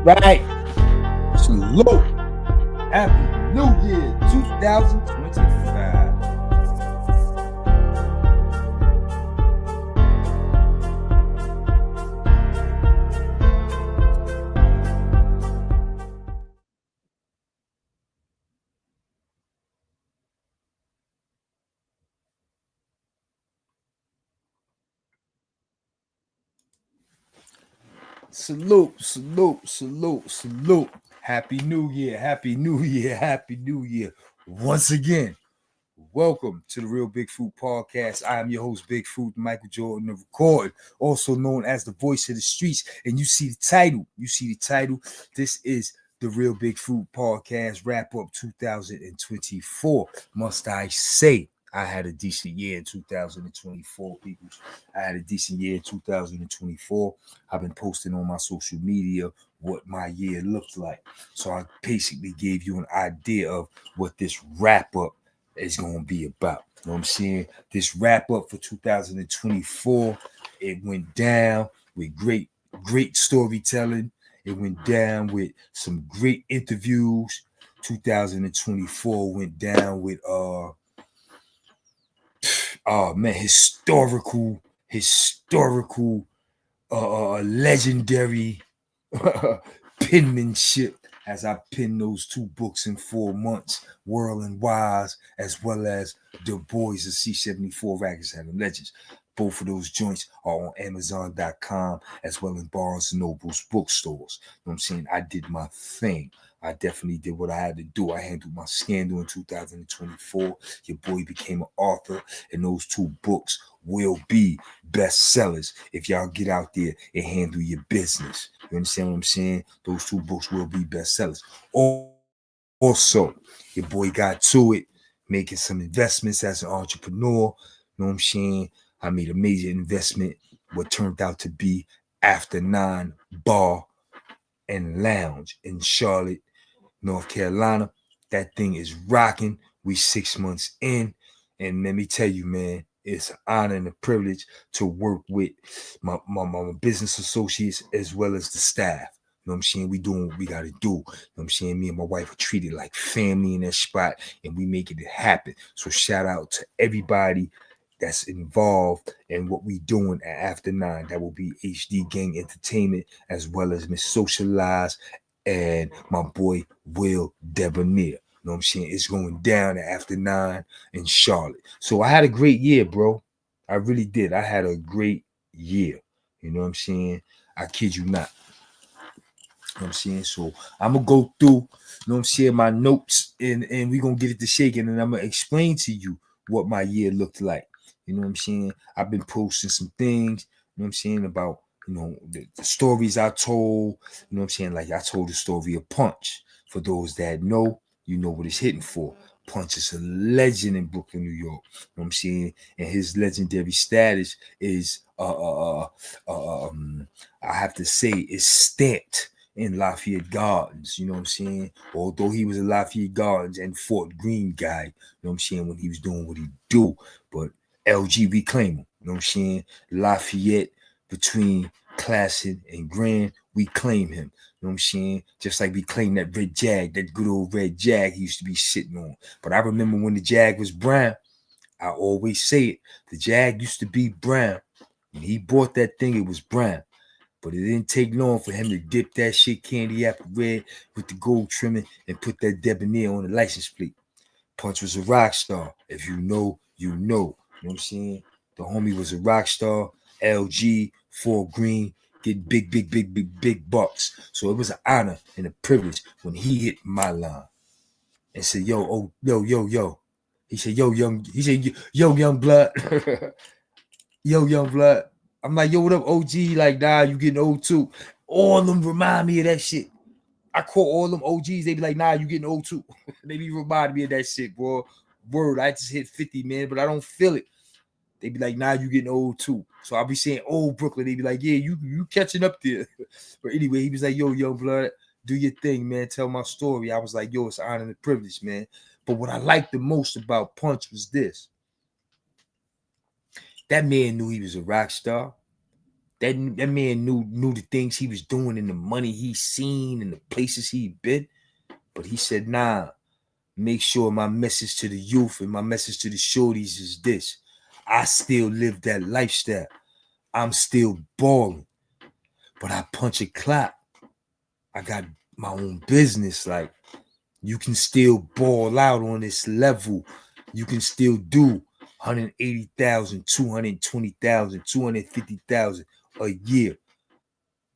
Right. Salute. Happy New Year 2025. Salute, salute, salute, salute. Happy New Year, Happy New Year, Happy New Year. Once again, welcome to the Real Bigfruit Podcast. I am your host, Bigfruit, Michael Jordan, the record, also known as the voice of the streets. And you see the title. This is the Real Bigfruit Podcast, wrap up 2024. Must I say, I had a decent year in 2024, people. I had a decent year in 2024. I've been posting on my social media what my year looked like. So I basically gave you an idea of what this wrap up is going to be about. You know what I'm saying? This wrap up for 2024, it went down with great storytelling. It went down with some great interviews. 2024 went down with historical legendary penmanship as I penned those two books in 4 months, World and Wise, as well as The Boys of C74 Rikers Island Legends. Both of those joints are on Amazon.com as well as Barnes & Noble's bookstores. You know what I'm saying? I did my thing. I definitely did what I had to do. I handled my scandal in 2024. Your boy became an author, and those two books will be bestsellers if y'all get out there and handle your business. You understand what I'm saying? Those two books will be bestsellers. Also, your boy got to it, making some investments as an entrepreneur. You know what I'm saying? I made a major investment, what turned out to be After 9 Bar and Lounge in Charlotte, North Carolina. That thing is rocking. We 6 months in. And let me tell you, man, it's an honor and a privilege to work with my business associates as well as the staff. You know what I'm saying? We doing what we got to do. You know what I'm saying? Me and my wife are treated like family in that spot, and we making it happen. So shout out to everybody that's involved in what we doing at After 9. That will be HD Gang Entertainment as well as Miss Socialize and my boy Will Debonair. You know what I'm saying? It's going down at After 9 in Charlotte. So I had a great year, bro. I really did. I had a great year. You know what I'm saying? I kid you not. You know what I'm saying? So I'm going to go through, you know what I'm saying, my notes, and we're going to get it to shaking, and I'm going to explain to you what my year looked like. You know what I'm saying? I've been posting some things, you know what I'm saying, about, you know, the stories I told. You know what I'm saying? Like I told the story of Punch. For those that know, you know what it's hitting for. Punch is a legend in Brooklyn, New York. You know what I'm saying? And his legendary status is, I have to say, is stamped in Lafayette Gardens. You know what I'm saying? Although he was a Lafayette Gardens and Fort Greene guy, you know what I'm saying, when he was doing what he do, but LG reclaim him. You know what I'm saying? Lafayette, between Classic and Grand, we claim him. You know what I'm saying? Just like we claim that red Jag, that good old red Jag he used to be sitting on. But I remember when the Jag was brown, I always say it, the Jag used to be brown. When he bought that thing, it was brown. But it didn't take long for him to dip that shit candy apple red with the gold trimming and put that debonair on the license plate. Punch was a rock star. If you know, you know. You know what I'm saying? The homie was a rock star. LG, Fort Greene, get big bucks. So it was an honor and a privilege when he hit my line and said, yo. He said, yo, young blood. Yo, young blood. I'm like, yo, what up, OG? Like, nah, you getting old too. All of them remind me of that shit. I call all them OGs, they be like, nah, you getting old too. They be reminding me of that shit, bro. Word, I just hit 50, man, but I don't feel it. They be like, nah, you getting old too. So I'll be saying old Brooklyn. They be like, yeah, you catching up there. But anyway, he was like, yo, young blood, do your thing, man. Tell my story. I was like, yo, it's an honor and a privilege, man. But what I liked the most about Punch was this. That man knew he was a rock star. That man knew the things he was doing and the money he seen and the places he been. But he said, nah, make sure my message to the youth and my message to the shorties is this. I still live that lifestyle. I'm still balling. But I punch a clock. I got my own business. Like, you can still ball out on this level. You can still do 180,000, 220,000, 250,000 a year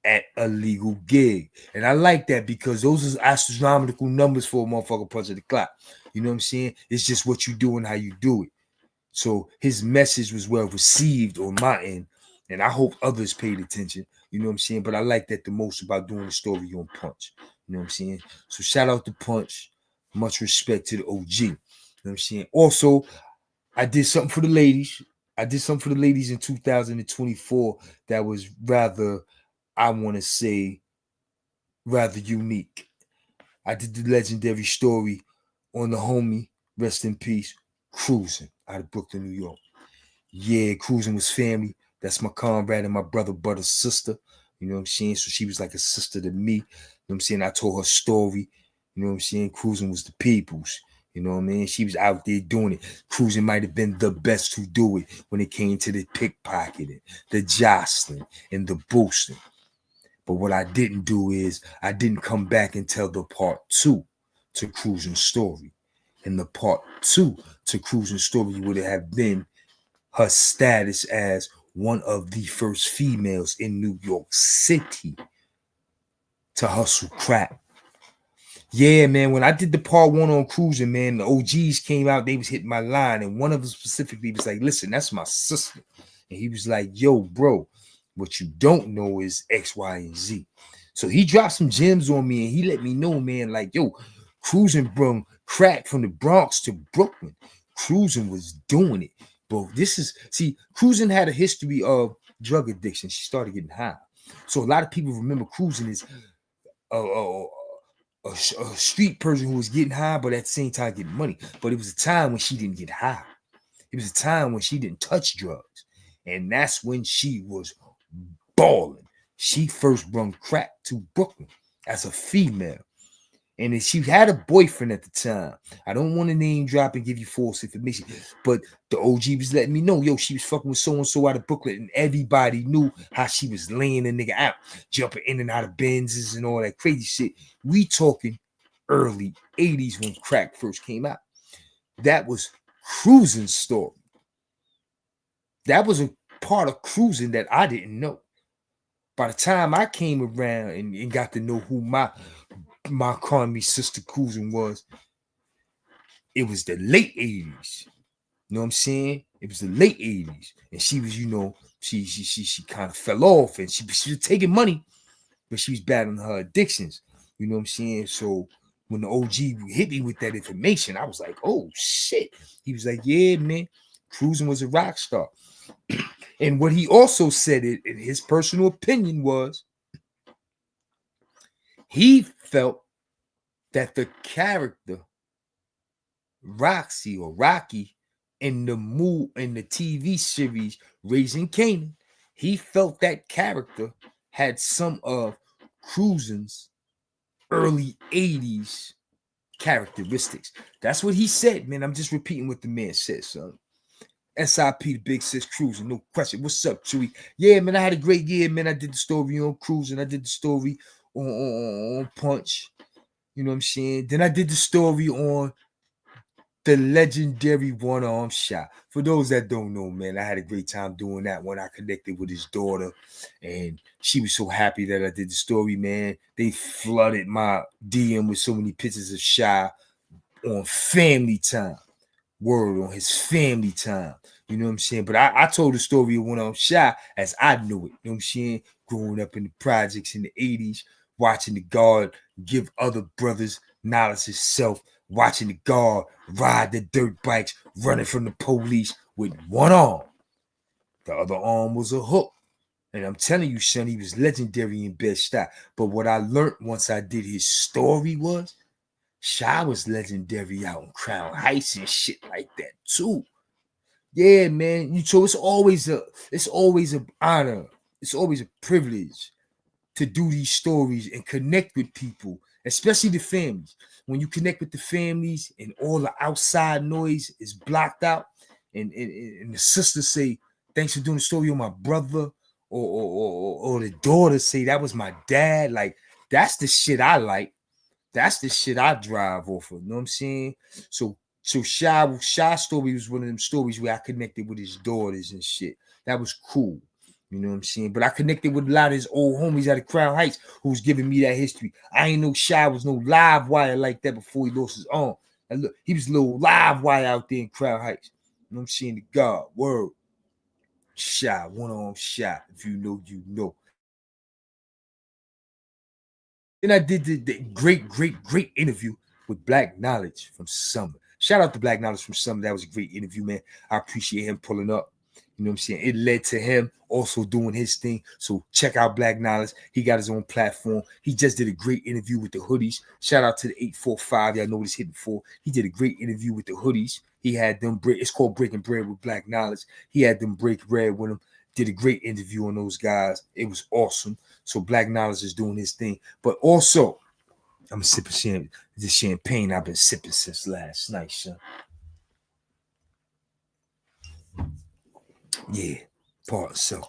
at a legal gig. And I like that because those are astronomical numbers for a motherfucker punching the clock. You know what I'm saying? It's just what you do and how you do it. So his message was well received on my end, and I hope others paid attention. You know what I'm saying? But I like that the most about doing the story on Punch. You know what I'm saying? So shout out to Punch. Much respect to the OG. You know what I'm saying? Also, I did something for the ladies. I did something for the ladies in 2024 that was rather, I want to say, rather unique. I did the legendary story on the homie, rest in peace, Cruising out of Brooklyn, New York. Yeah, Cruising was family. That's my comrade and my brother, sister. You know what I'm saying? So she was like a sister to me. You know what I'm saying? I told her story. You know what I'm saying? Cruising was the people's. You know what I mean? She was out there doing it. Cruising might have been the best to do it when it came to the pickpocketing, the jostling, and the boosting. But what I didn't do is I didn't come back and tell the part 2 to Cruising's story. And the part 2 to Cruising's story would have been her status as one of the first females in New York City to hustle crack. Yeah, man, when I did the part 1 on Cruising, man, the OGs came out, they was hitting my line, and one of them specifically was like, listen, that's my sister. And he was like, yo, bro, what you don't know is X, Y, and Z. So he dropped some gems on me, and he let me know, man, like, yo, Cruising brung crack from the Bronx to Brooklyn. Cruising was doing it. But Cruising had a history of drug addiction. She started getting high. So a lot of people remember Cruising as a street person who was getting high, but at the same time getting money. But it was a time when she didn't get high. It was a time when she didn't touch drugs. And that's when she was balling. She first brought crack to Brooklyn as a female. And she had a boyfriend at the time. I don't want to name drop and give you false information, but the OG was letting me know, yo, she was fucking with so-and-so out of Brooklyn, and everybody knew how she was laying a nigga out, jumping in and out of Benzes and all that crazy shit. We talking early 80s when crack first came out. That was Cruising's story. That was a part of Cruising that I didn't know. By the time I came around and got to know who my Carmi sister Cruising was, it was the late 80s. You know what I'm saying? It was the late 80s. And she was, she kind of fell off, and she was taking money, but she was battling her addictions. You know what I'm saying? So when the OG hit me with that information, I was like, oh shit. He was like, yeah, man, Cruising was a rock star. And what he also said, in his personal opinion, was he felt that the character Roxy or Rocky in the TV series Raising Kanan, he felt that character had some of Cruising's early 80s characteristics. That's what he said, man. I'm just repeating what the man said, son. SIP, the Big Sis Cruising, no question. What's up, Chewy? Yeah, man, I had a great year, man. I did the story on Cruising. I did the story on Punch. You know what I'm saying? Then I did the story on the legendary one-arm shot. For those that don't know, man, I had a great time doing that when I connected with his daughter, and she was so happy that I did the story, man. They flooded my DM with so many pictures of Shy on family time. Word, on his family time. You know what I'm saying? But I told the story of when I'm Shy as I knew it. You know what I'm saying? Growing up in the projects in the 80s, watching the guard give other brothers knowledge himself, watching the guard ride the dirt bikes, running from the police with one arm. The other arm was a hook. And I'm telling you, son, he was legendary in Bed-Stuy. But what I learned once I did his story was Shy was legendary out in Crown Heights and shit like that too. Yeah, man. So it's always an honor it's always a privilege to do these stories and connect with people, especially the families. When you connect with the families and all the outside noise is blocked out, and the sisters say, "Thanks for doing the story on my brother," or the daughters say, "That was my dad." Like, that's the shit I like. That's the shit I drive off of. You know what I'm saying? So Shy story was one of them stories where I connected with his daughters and shit. That was cool. You know what I'm saying? But I connected with a lot of his old homies out of Crown Heights who was giving me that history. I ain't know Shy was no live wire like that before he lost his arm. And look, he was a little live wire out there in Crown Heights. You know what I'm saying? The God, word. Shy, one-arm shot. If you know, you know. Then I did the great interview with Black Knowledge from Summer. Shout out to Black Knowledge from Summer. That was a great interview, man. I appreciate him pulling up. You know what I'm saying? It led to him also doing his thing. So check out Black Knowledge. He got his own platform. He just did a great interview with the hoodies. Shout out to the 845. Y'all know what he's hitting for. He did a great interview with the hoodies. He had them break. It's called Breaking Bread with Black Knowledge. He had them break bread with him. Did a great interview on those guys. It was awesome. So Black Knowledge is doing his thing. But also, I'm sipping this champagne I've been sipping since last night, son. Yeah, part so.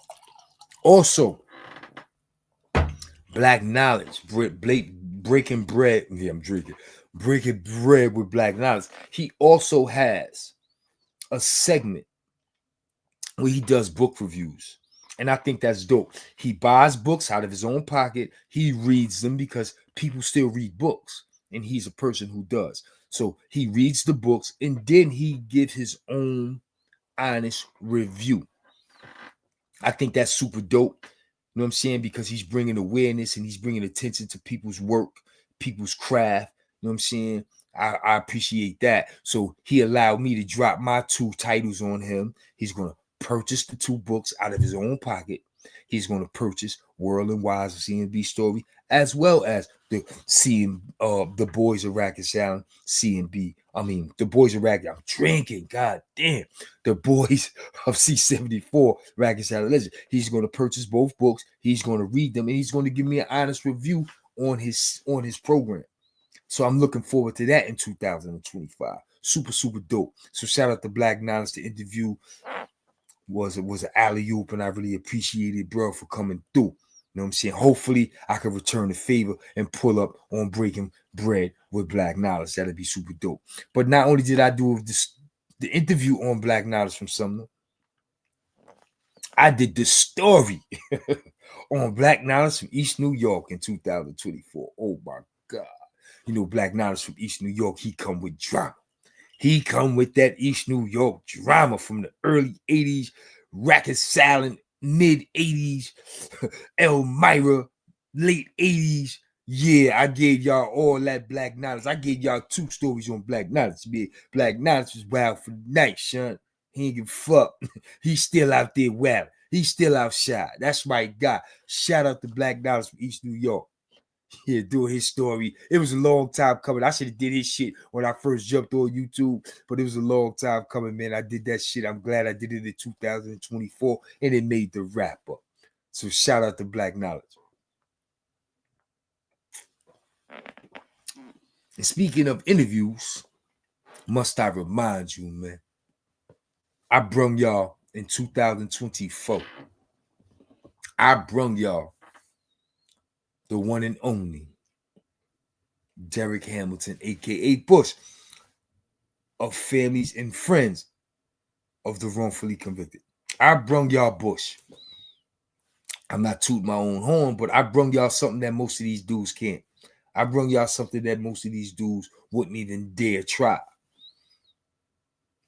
Also, Black Knowledge, breaking bread. Yeah, I'm drinking. Breaking bread with Black Knowledge. He also has a segment where he does book reviews. And I think that's dope. He buys books out of his own pocket. He reads them because people still read books. And he's a person who does. So he reads the books and then he gives his own honest review. I think that's super dope. You know what I'm saying? Because he's bringing awareness and he's bringing attention to people's work, people's craft. You know what I'm saying? I appreciate that. So he allowed me to drop my 2 titles on him. He's going to purchase the 2 books out of his own pocket. He's going to purchase World and Wise of CNB Story, as well as the the Boys of Rikers Island CNB. I mean, the Boys of Rikers. I'm drinking. God damn. The Boys of C74 Rikers Island Legends. He's going to purchase both books. He's going to read them, and he's going to give me an honest review on his program. So I'm looking forward to that in 2025. Super, super dope. So shout out to Black Knowledge. The interview was an alley-oop, and I really appreciated, bro, for coming through. You know what I'm saying? Hopefully, I can return the favor and pull up on Breaking Bread with Black Knowledge. That'd be super dope. But not only did I do the interview on Black Knowledge from Sumner, I did the story on Black Knowledge from East New York in 2024. Oh, my God. You know, Black Knowledge from East New York, he come with drama. He come with that East New York drama from the early 80s, Rikers Island, mid 80s, Elmira, late 80s. Yeah, I gave y'all all that Black Knowledge. I gave y'all 2 stories on Black Knowledge. Man. Black Knowledge was wild for the night, son. He ain't give a fuck. He's still out there wild. He's still outside. That's right, God. Shout out to Black Knowledge from East New York. Yeah, doing his story. It was a long time coming. I should have did his shit when I first jumped on YouTube, but it was a long time coming, man. I did that shit. I'm glad I did it in 2024, and it made the wrap up. So shout out to Black Knowledge. And speaking of interviews, must I remind you, man, I brung y'all in 2024. I brung y'all the one and only Derek Hamilton, aka Bush, of families and friends of the wrongfully convicted. I brung y'all Bush. I'm not tooting my own horn, but I brung y'all something that most of these dudes can't. I brung y'all something that most of these dudes wouldn't even dare try.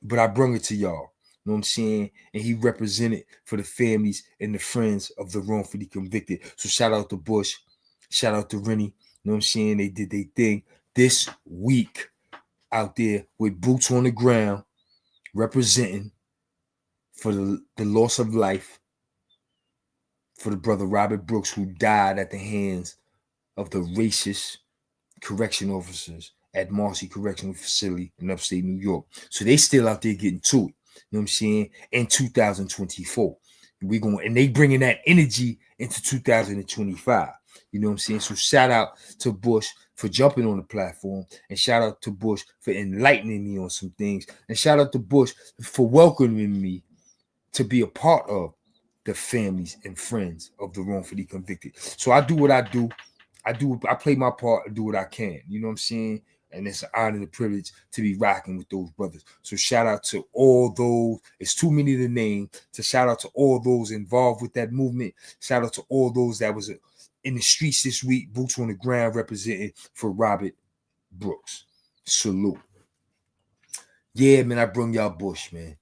But I brung it to y'all. You know what I'm saying? And he represented for the families and the friends of the wrongfully convicted. So shout out to Bush. Shout out to Rennie. You know what I'm saying? They did their thing this week out there with boots on the ground, representing for the loss of life for the brother Robert Brooks, who died at the hands of the racist correction officers at Marcy Correctional Facility in upstate New York. So they still out there getting to it. You know what I'm saying? In 2024. And they bringing that energy into 2025. You know what I'm saying? So shout out to Bush for jumping on the platform, and shout out to Bush for enlightening me on some things, and shout out to Bush for welcoming me to be a part of the families and friends of the wrongfully convicted. So I do what I do. I play my part and do what I can. You know what I'm saying? And it's an honor and a privilege to be rocking with those brothers. So shout out to all those. It's too many to name. To shout out to all those involved with that movement. Shout out to all those that was in the streets this week, boots on the ground representing for Robert Brooks. Salute. Yeah, man, I brung y'all Bush, man.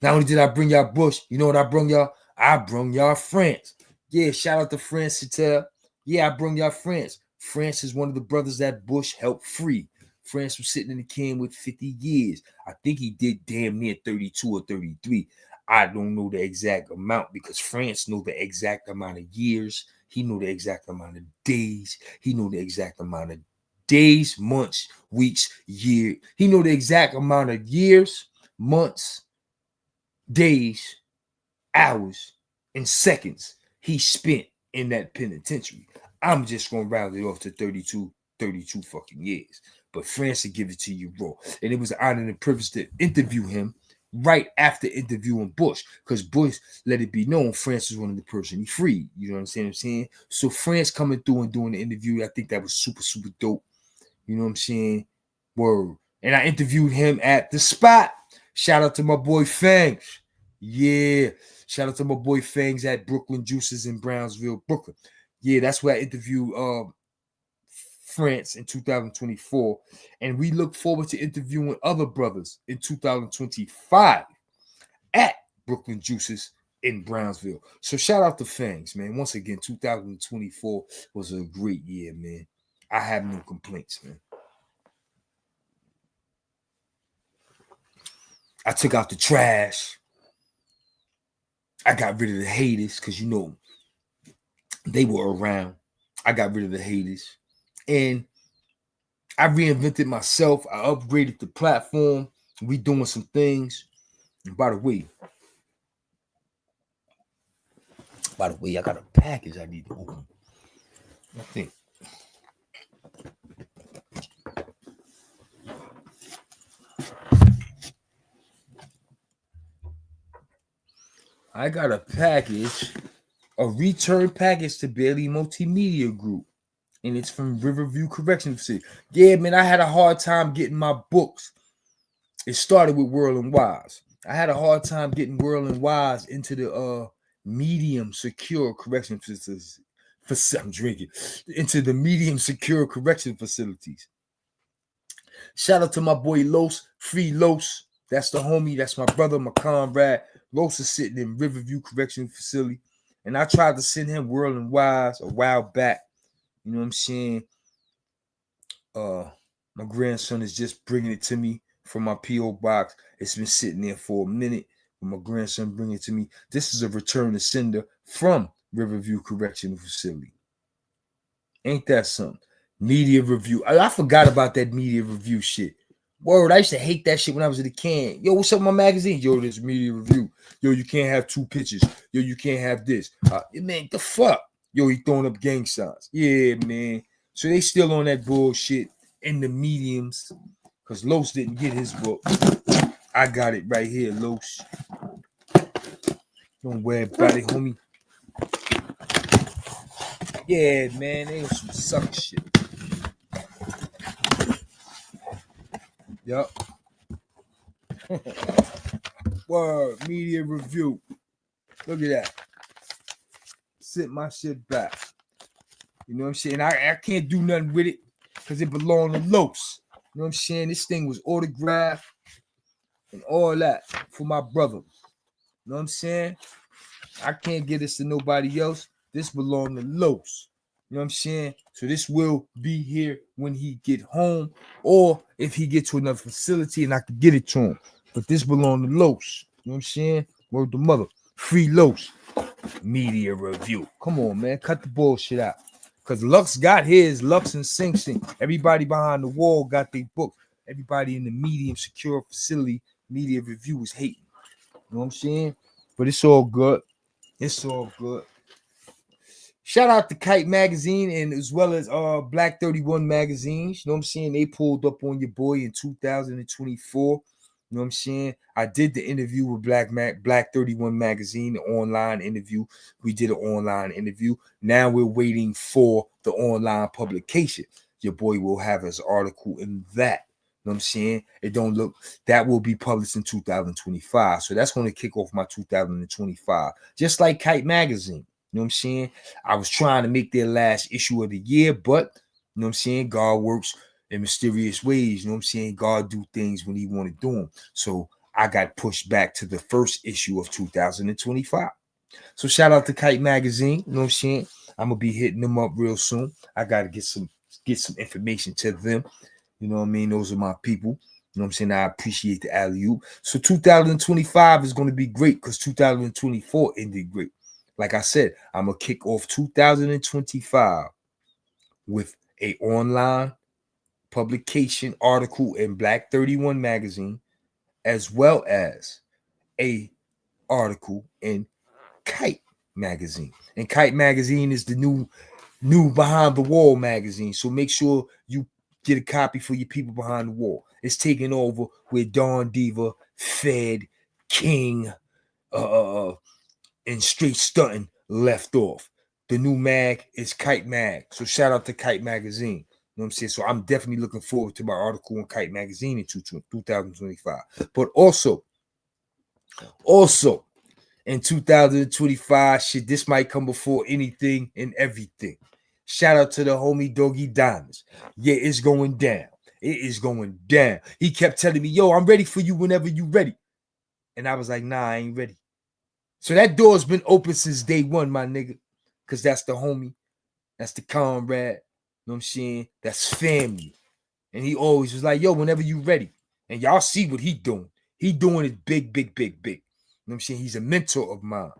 Not only did I bring y'all Bush, you know what I brung y'all? I brung y'all France. Yeah, shout out to France Satel. Yeah, I brung y'all France. France is one of the brothers that Bush helped free. France was sitting in the can with 50 years. I think he did damn near 32 or 33. I don't know the exact amount because France know the exact amount of years. He know the exact amount of days. He know the exact amount of days, months, weeks, year. He know the exact amount of years, months, days, hours, and seconds he spent in that penitentiary. I'm just going to round it off to 32 fucking years. But France will give it to you raw. And it was an honor and a privilege to interview him right after interviewing Bush, because Bush let it be known France was one of the person he freed. You know what I'm saying? So France coming through and doing the interview, I think that was super, super dope. You know what I'm saying? Word. And I interviewed him at the spot. Shout out to my boy Fangs. Yeah. Shout out to my boy Fangs at Brooklyn Juices in Brownsville, Brooklyn. Yeah, that's where I interviewed France in 2024. And we look forward to interviewing other brothers in 2025 at Brooklyn Juices in Brownsville. So shout out to Fangs, man. Once again, 2024 was a great year, man. I have no complaints, man. I took out the trash. I got rid of the haters because, you know, they were around. I got rid of the haters. And I reinvented myself. I upgraded the platform. We doing some things. And by the way, I got a package I need to open. I think. I got a package, a return package to Bailey Multimedia Group. And it's from Riverview Correctional Facility. Yeah, man, I had a hard time getting my books. It started with World and Wise. I had a hard time getting World and Wise into the medium secure correction facilities. I'm drinking. Into the medium secure correction facilities. Shout out to my boy Los, Free Los. That's the homie. That's my brother, my comrade. Los is sitting in Riverview Correctional Facility. And I tried to send him World and Wise a while back. You know what I'm saying? My grandson is just bringing it to me from my P.O. box. It's been sitting there for a minute. When my grandson bringing it to me. This is a return to sender from Riverview Correctional Facility. Ain't that something? Media review. I forgot about that media review shit. Word, I used to hate that shit when I was in the can. Yo, what's up with my magazine? Yo, this media review. Yo, you can't have two pictures. Yo, you can't have this. Man, the fuck? Yo, he throwing up gang signs. Yeah, man. So they still on that bullshit in the mediums. Because Los didn't get his book. I got it right here, Los. Don't worry about it, homie. Yeah, man. They was some suck shit. Yup. Word, media review. Look at that. Sent my shit back. You know what I'm saying? I can't do nothing with it because it belonged to Los. You know what I'm saying? This thing was autographed and all that for my brother. You know what I'm saying? I can't get this to nobody else. This belonged to Los. You know what I'm saying? So this will be here when he get home, or if he get to another facility and I can get it to him. But this belonged to Los. You know what I'm saying? Word to mother. Free Los. Media review. Come on, man. Cut the bullshit out. Because Lux got his. Lux and Sing Sing. Everybody behind the wall got their book. Everybody in the medium secure facility media review is hating. You know what I'm saying? But it's all good. It's all good. Shout out to Kite Magazine and as well as Black 31 magazines. You know what I'm saying? They pulled up on your boy in 2024. You know what I'm saying? I did the interview with Black 31 magazine, the online interview. We did an online interview. Now we're waiting for the online publication. Your boy will have his article in that. You know what I'm saying? It don't look, that will be published in 2025. So that's going to kick off my 2025. Just like Kite Magazine. You know what I'm saying? I was trying to make their last issue of the year, but you know what I'm saying? God works in mysterious ways. You know what I'm saying? God do things when he want to do them. So I got pushed back to the first issue of 2025. So shout out to Kite Magazine. You know what I'm saying? I'm gonna be hitting them up real soon. I gotta get some information to them. You know what I mean? Those are my people. You know what I'm saying? I appreciate the alley-oop. So 2025 is going to be great because 2024 ended great. Like I said, I'm going to kick off 2025 with a online publication article in Black 31 magazine, as well as a article in Kite magazine. And Kite magazine is the new Behind the Wall magazine. So make sure you get a copy for your people behind the wall. It's taking over with Dawn Diva, Fed, King, and Straight Stunting left off. The new mag is Kite Mag. So shout out to Kite Magazine. You know what I'm saying? So I'm definitely looking forward to my article on Kite Magazine in 2025. But also in 2025, shit, this might come before anything and everything. Shout out to the homie Doggy Diamonds. Yeah, it's going down. It is going down. He kept telling me, yo, I'm ready for you whenever you ready. And I was like, nah, I ain't ready. So that door's been open since day one, my nigga. Because that's the homie. That's the comrade. You know what I'm saying? That's family. And he always was like, yo, whenever you ready. And y'all see what he doing. He doing it big, big, big, big. You know what I'm saying? He's a mentor of mine. You know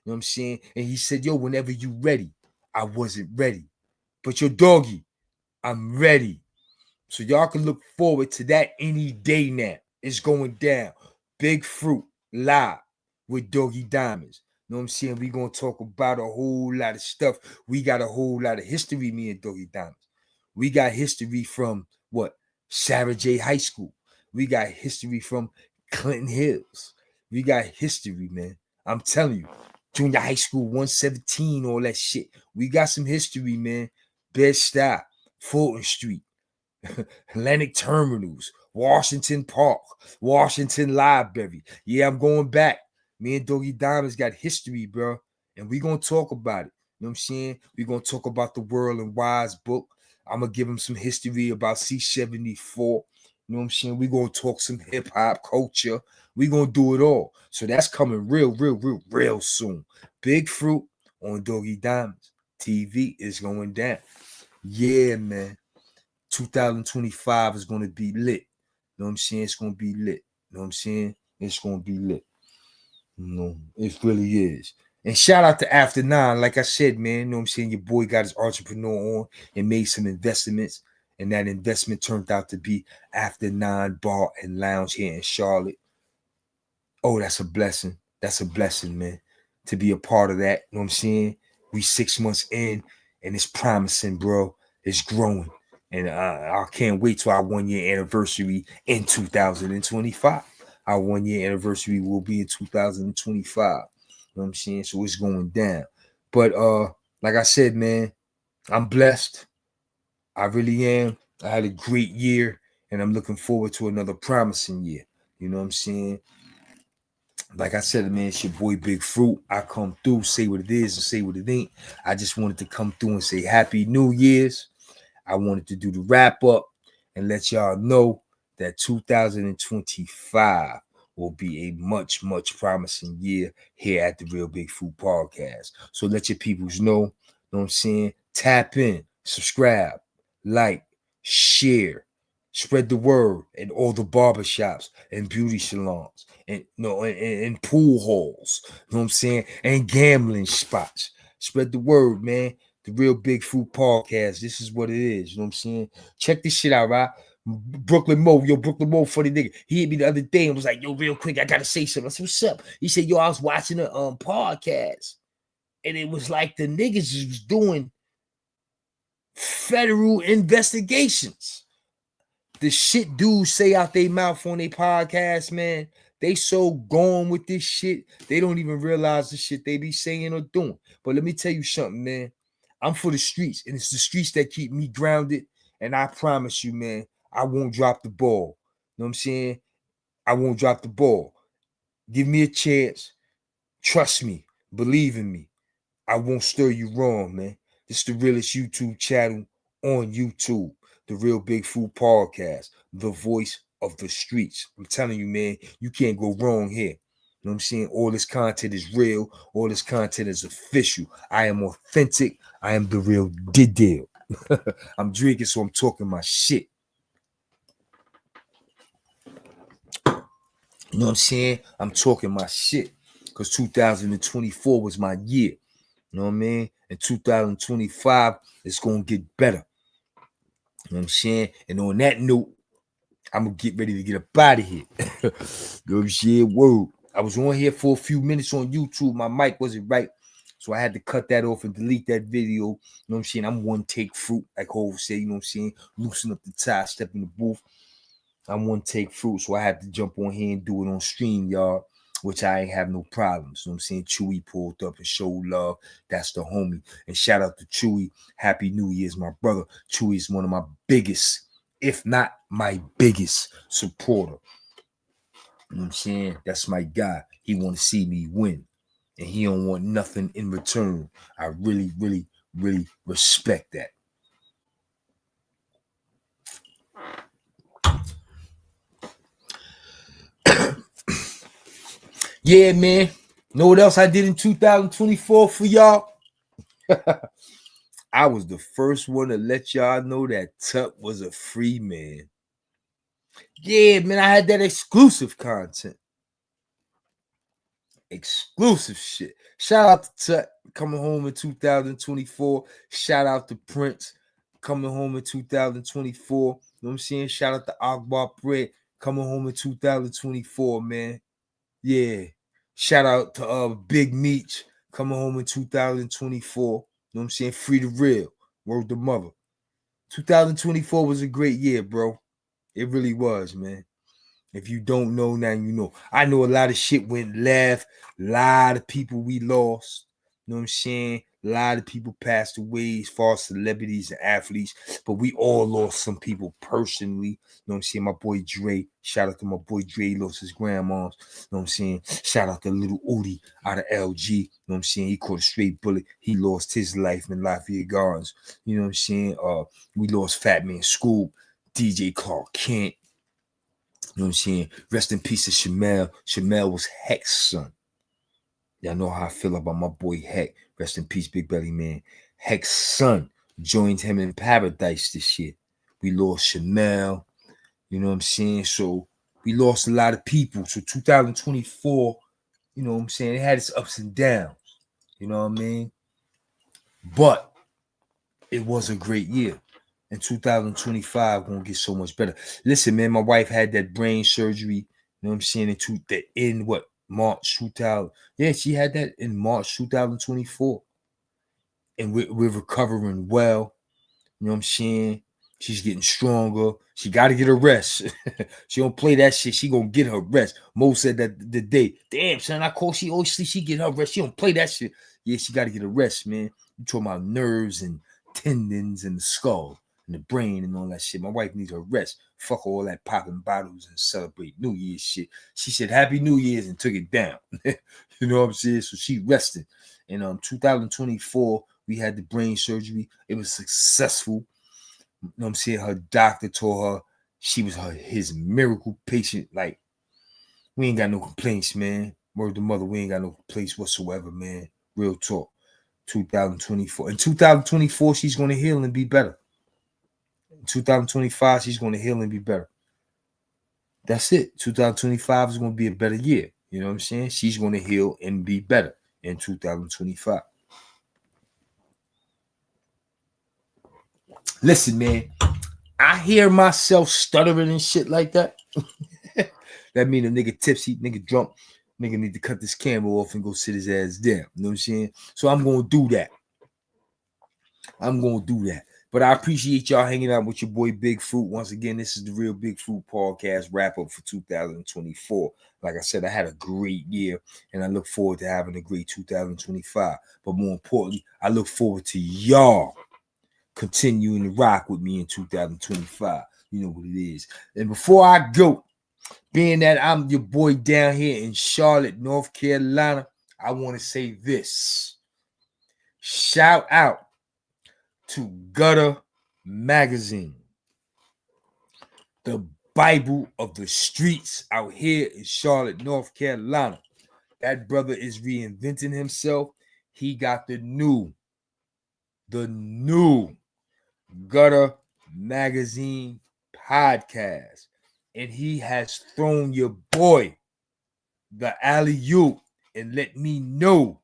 what I'm saying? And he said, yo, whenever you ready. I wasn't ready. But your doggy, I'm ready. So y'all can look forward to that any day now. It's going down. Big Fruit live with Doggy Diamonds. You know what I'm saying? We're going to talk about a whole lot of stuff. We got a whole lot of history, me and Doggy Diamonds. We got history from what? Sarah J. High School. We got history from Clinton Hills. We got history, man. I'm telling you. Junior High School, 117, all that shit. We got some history, man. Bed-Stuy, Fulton Street, Atlantic Terminals, Washington Park, Washington Library. Yeah, I'm going back. Me and Doggy Diamonds got history, bro. And we're going to talk about it. You know what I'm saying? We're going to talk about the World and Wise book. I'm going to give him some history about C74. You know what I'm saying? We're going to talk some hip-hop culture. We're going to do it all. So that's coming real soon. Big Fruit on Doggy Diamonds. TV is going down. Yeah, man. 2025 is going to be lit. You know what I'm saying? It's going to be lit. You know what I'm saying? It's going to be lit. You know, it really is. And shout out to After 9. Like I said, man, you know what I'm saying? Your boy got his entrepreneur on and made some investments. And that investment turned out to be After 9 Bar and Lounge here in Charlotte. Oh, that's a blessing. That's a blessing, man. To be a part of that. You know what I'm saying? We 6 months in and it's promising, bro. It's growing. And I can't wait till our 1 year anniversary in 2025. Our 1 year anniversary will be in 2025. You know what I'm saying? So it's going down. But like I said, man, I'm blessed. I really am. I had a great year and I'm looking forward to another promising year. You know what I'm saying? Like I said, man, it's your boy Big Fruit. I come through, say what it is and say what it ain't. I just wanted to come through and say Happy New Year's. I wanted to do the wrap up and let y'all know that 2025 will be a much promising year here at the Real Big Fruit Podcast. So let your peoples know what I'm saying? Tap in, subscribe, like, share, spread the word in all the barbershops and beauty salons and and pool halls, you know what I'm saying? And gambling spots. Spread the word, man. The Real Big Fruit Podcast. This is what it is. You know what I'm saying? Check this shit out, right? Brooklyn Mo, funny nigga. He hit me the other day and was like, yo, real quick, I gotta say something. I said, what's up? He said, yo, I was watching a podcast. And it was like the niggas was doing federal investigations. The shit dudes say out their mouth on their podcast, man, they so gone with this shit, they don't even realize the shit they be saying or doing. But let me tell you something, man. I'm for the streets, and it's the streets that keep me grounded. And I promise you, man, I won't drop the ball. You know what I'm saying? I won't drop the ball. Give me a chance. Trust me. Believe in me. I won't stir you wrong, man. This is the realest YouTube channel on YouTube. The Real Big Fruit Podcast. The voice of the streets. I'm telling you, man, you can't go wrong here. You know what I'm saying? All this content is real. All this content is official. I am authentic. I am the real deal. I'm drinking, so I'm talking my shit. You know what I'm saying? I'm talking my shit. Because 2024 was my year. You know what I mean? And 2025 is going to get better. You know what I'm saying? And on that note, I'm going to get ready to get up out of here. You know what I'm saying? Word. I was on here for a few minutes on YouTube. My mic wasn't right. So I had to cut that off and delete that video. You know what I'm saying? I'm one take fruit, like Hov said. You know what I'm saying? Loosen up the tie, step in the booth. I'm one take fruit. So I had to jump on here and do it on stream, y'all. Which I ain't have no problems. You know what I'm saying? Chewy pulled up and showed love. That's the homie. And shout out to Chewy. Happy New Year's, my brother. Chewy is one of my biggest, if not my biggest supporter. You know what I'm saying? That's my guy. He want to see me win. And he don't want nothing in return. I really, really, really respect that. Yeah, man. Know what else I did in 2024 for y'all? I was the first one to let y'all know that Tuck was a free man. Yeah, man, I had that exclusive content. Exclusive shit. Shout out to Tuck coming home in 2024. Shout out to Prince coming home in 2024. You know what I'm saying? Shout out to Akbar Bread coming home in 2024, man. Yeah. Shout out to Big Meech coming home in 2024. You know what I'm saying? Free the real. Word the mother. 2024 was a great year, bro. It really was, man. If you don't know, now you know. I know a lot of shit went left. A lot of people we lost. You know what I'm saying? A lot of people passed away as far as celebrities and athletes. But we all lost some people personally. You know what I'm saying? My boy Dre. Shout out to my boy Dre. He lost his grandmoms. You know what I'm saying? Shout out to little Udi out of LG. You know what I'm saying? He caught a straight bullet. He lost his life in Lafayette Gardens. You know what I'm saying? We lost Fat Man Scoop. DJ Clark Kent. You know what I'm saying? Rest in peace to Shamel. Shamel was Heck's son. Y'all know how I feel about my boy Heck. Rest in peace, Big Belly Man. Heck's son joined him in paradise this year. We lost Shamel. You know what I'm saying? So we lost a lot of people. So 2024, you know what I'm saying? It had its ups and downs. You know what I mean? But it was a great year. And 2025 gonna get so much better. Listen, man, my wife had that brain surgery. You know what I'm saying? In what? March 2000. Yeah, she had that in March 2024. And we're recovering well. You know what I'm saying? She's getting stronger. She got to get her rest. She don't play that shit. She gonna get her rest. Mo said that the day. Damn, son, I call she always she get her rest. She don't play that shit. Yeah, she got to get her rest, man. You talking about nerves and tendons and the skull and the brain and all that shit. My wife needs her rest. Fuck all that popping bottles and celebrate New Year's shit. She said Happy New Year's and took it down. You know what I'm saying? So she rested. And 2024, we had the brain surgery. It was successful. You know what I'm saying? Her doctor told her she was his miracle patient. Like, we ain't got no complaints, man. Word to mother, we ain't got no complaints whatsoever, man. Real talk. 2024. In 2024, she's going to heal and be better. In 2025, she's going to heal and be better. That's it. 2025 is going to be a better year. You know what I'm saying? She's going to heal and be better in 2025. Listen, man, I hear myself stuttering and shit like that. That mean a nigga tipsy, nigga drunk. Nigga need to cut this camera off and go sit his ass down. You know what I'm saying? So I'm going to do that. But I appreciate y'all hanging out with your boy Big Fruit. Once again, this is the Real Big Fruit podcast wrap up for 2024. Like I said, I had a great year, and I look forward to having a great 2025. But more importantly, I look forward to y'all continuing to rock with me in 2025. You know what it is. And before I go, being that I'm your boy down here in Charlotte, North Carolina, I want to say this. Shout out to Gutter Magazine, the Bible of the streets out here in Charlotte, North Carolina. That brother is reinventing himself. He got the new Gutter Magazine podcast. And he has thrown your boy the alley-oop and let me know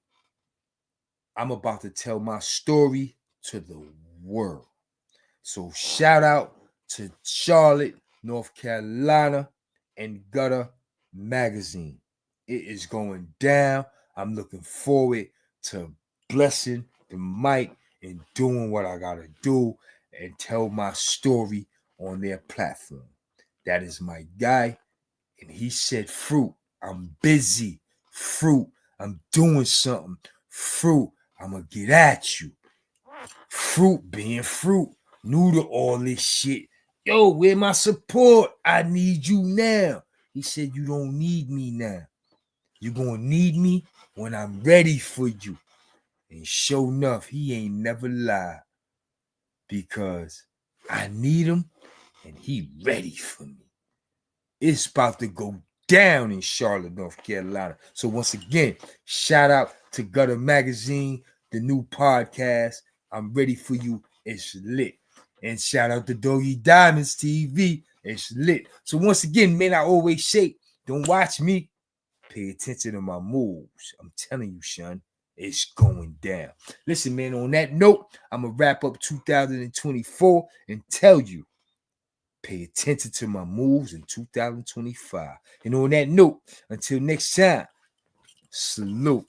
I'm about to tell my story to the world. So shout out to Charlotte, North Carolina, and Gutter Magazine. It is going down. I'm looking forward to blessing the mic and doing what I gotta do and tell my story on their platform. That is my guy. And he said, Fruit, I'm busy. Fruit, I'm doing something. Fruit, I'm gonna get at you. Fruit being Fruit, new to all this shit. Yo, where my support? I need you now. He said, you don't need me now. You're gonna need me when I'm ready for you. And sure enough, he ain't never lied. Because I need him and he ready for me. It's about to go down in Charlotte, North Carolina. So once again, shout out to Gutter Magazine, the new podcast. I'm ready for you. It's lit. And shout out to Doggy Diamonds TV. It's lit. So once again, man, I always say, don't watch me. Pay attention to my moves. I'm telling you, son, it's going down. Listen, man, on that note, I'm going to wrap up 2024 and tell you, pay attention to my moves in 2025. And on that note, until next time, salute.